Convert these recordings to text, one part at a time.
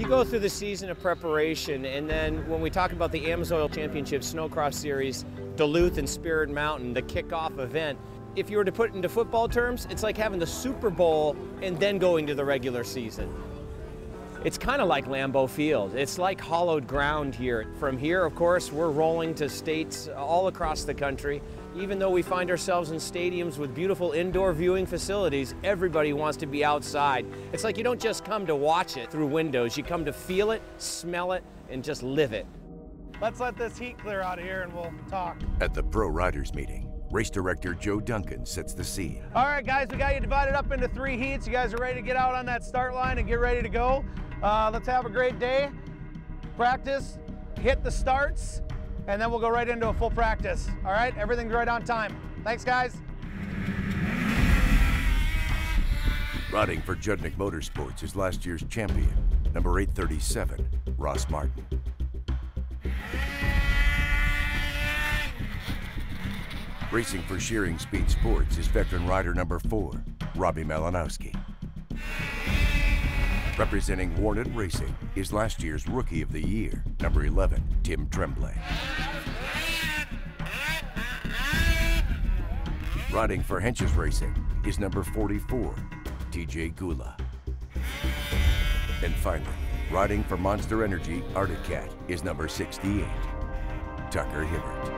You go through the season of preparation, and then when we talk about the AMSOIL Championship Snocross Series, Duluth and Spirit Mountain, the kickoff event, if you were to put it into football terms, it's like having the Super Bowl and then going to the regular season. It's kind of like Lambeau Field. It's like hollowed ground here. From here, of course, we're rolling to states all across the country. Even though we find ourselves in stadiums with beautiful indoor viewing facilities, everybody wants to be outside. It's like you don't just come to watch it through windows. You come to feel it, smell it, and just live it. Let's let this heat clear out of here and we'll talk. At the Pro Riders meeting, race director Joe Duncan sets the scene. All right, guys, we got you divided up into 3 heats. You guys are ready to get out on that start line and get ready to go. Let's have a great day. Practice, hit the starts, and then we'll go right into a full practice. All right, everything's right on time. Thanks, guys. Riding for Judnick Motorsports is last year's champion, number 837, Ross Martin. Racing for Shearing Speed Sports is veteran rider number 4, Robbie Malinowski. Representing Hornet Racing is last year's Rookie of the Year, number 11, Tim Tremblay. Riding for Henches Racing is number 44, TJ Gula. And finally, riding for Monster Energy Arctic Cat is number 68, Tucker Hibbert.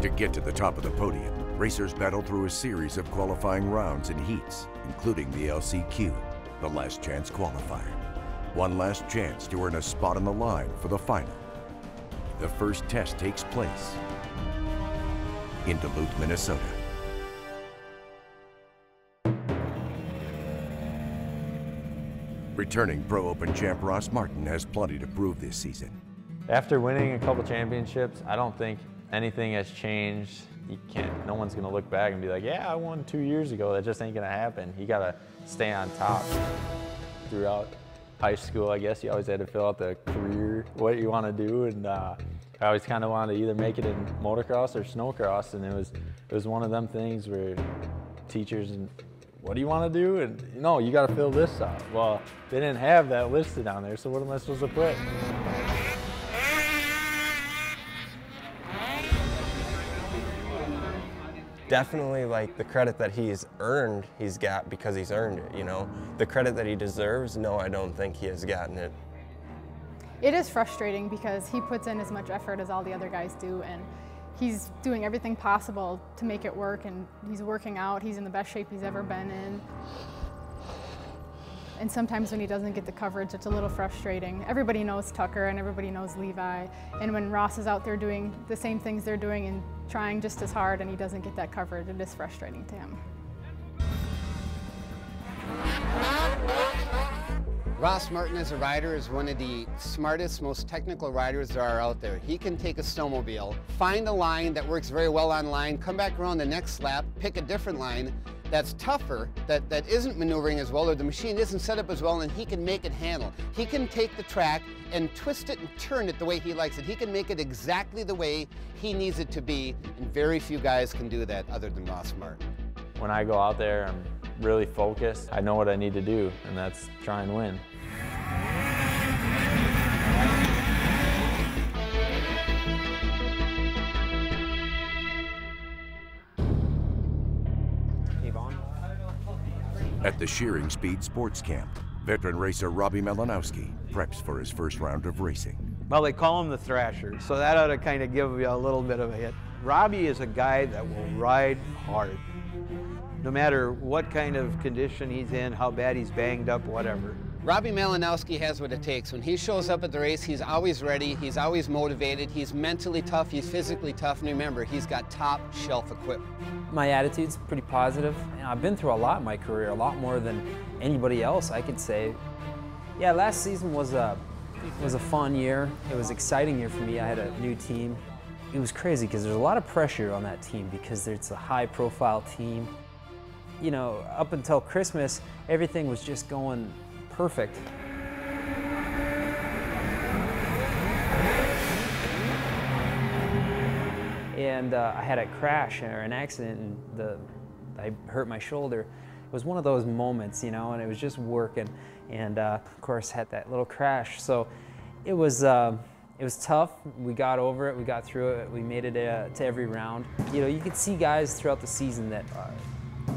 To get to the top of the podium, racers battle through a series of qualifying rounds and heats, including the LCQ, the Last Chance Qualifier. One last chance to earn a spot on the line for the final. The first test takes place in Duluth, Minnesota. Returning Pro Open champ Ross Martin has plenty to prove this season. After winning a couple championships, I don't think anything has changed. No one's gonna look back and be like, yeah, I won 2 years ago. That just ain't gonna happen. You gotta stay on top. Throughout high school, I guess, you always had to fill out the career, what you wanna do, and I always kinda wanted to either make it in motocross or snowcross, and it was one of them things where teachers, and what do you wanna do? And no, you gotta fill this out. Well, they didn't have that listed on there, so what am I supposed to put? Definitely, like, the credit that he's earned, he's got because he's earned it, you know? The credit that he deserves, no, I don't think he has gotten it. It is frustrating because he puts in as much effort as all the other guys do, and he's doing everything possible to make it work, and he's working out. He's in the best shape he's ever been in. And sometimes when he doesn't get the coverage, it's a little frustrating. Everybody knows Tucker and everybody knows Levi. And when Ross is out there doing the same things they're doing and trying just as hard and he doesn't get that coverage, it is frustrating to him. Ross Martin as a rider is one of the smartest, most technical riders there are out there. He can take a snowmobile, find a line that works very well on line, come back around the next lap, pick a different line that's tougher, that isn't maneuvering as well, or the machine isn't set up as well, and he can make it handle. He can take the track and twist it and turn it the way he likes it. He can make it exactly the way he needs it to be, and very few guys can do that other than Ross Martin. When I go out there, I'm really focused. I know what I need to do, and that's try and win. At the Shearing Speed Sports Camp, veteran racer Robbie Malinowski preps for his first round of racing. Well, they call him the Thrasher, so that ought to kind of give you a little bit of a hit. Robbie is a guy that will ride hard. No matter what kind of condition he's in, how bad he's banged up, whatever. Robbie Malinowski has what it takes. When he shows up at the race, he's always ready, he's always motivated, he's mentally tough, he's physically tough, and remember, he's got top shelf equipment. My attitude's pretty positive. You know, I've been through a lot in my career, a lot more than anybody else, I could say. Yeah, last season was a fun year. It was an exciting year for me. I had a new team. It was crazy because there's a lot of pressure on that team because it's a high-profile team. You know, up until Christmas, everything was just going perfect. And I had a crash or an accident, and I hurt my shoulder. was one of those moments, you know, and it was just working. And of course, had that little crash. So it was tough. We got over it. We got through it. We made it to every round. You know, you could see guys throughout the season that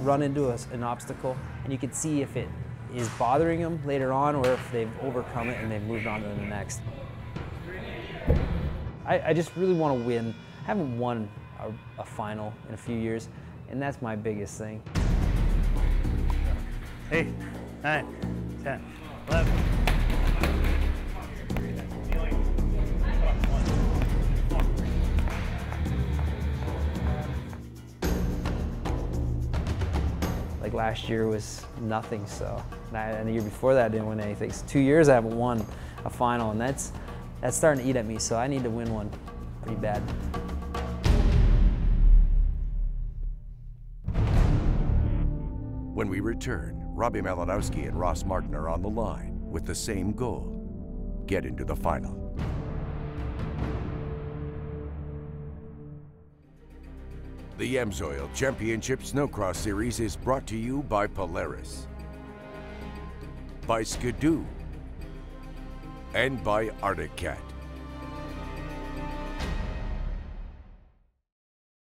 run into an obstacle, and you could see if it is bothering them later on or if they've overcome it and they've moved on to the next. I just really want to win. I haven't won a final in a few years, and that's my biggest thing. 8, 9, 10, 11. Like last year was nothing, so, and the year before that I didn't win anything. So 2 years I haven't won a final, and that's starting to eat at me, so I need to win one pretty bad. When we return, Robbie Malinowski and Ross Martin are on the line with the same goal: get into the final. The AMSOIL Championship Snocross Series is brought to you by Polaris, by Skidoo, and by Arctic Cat.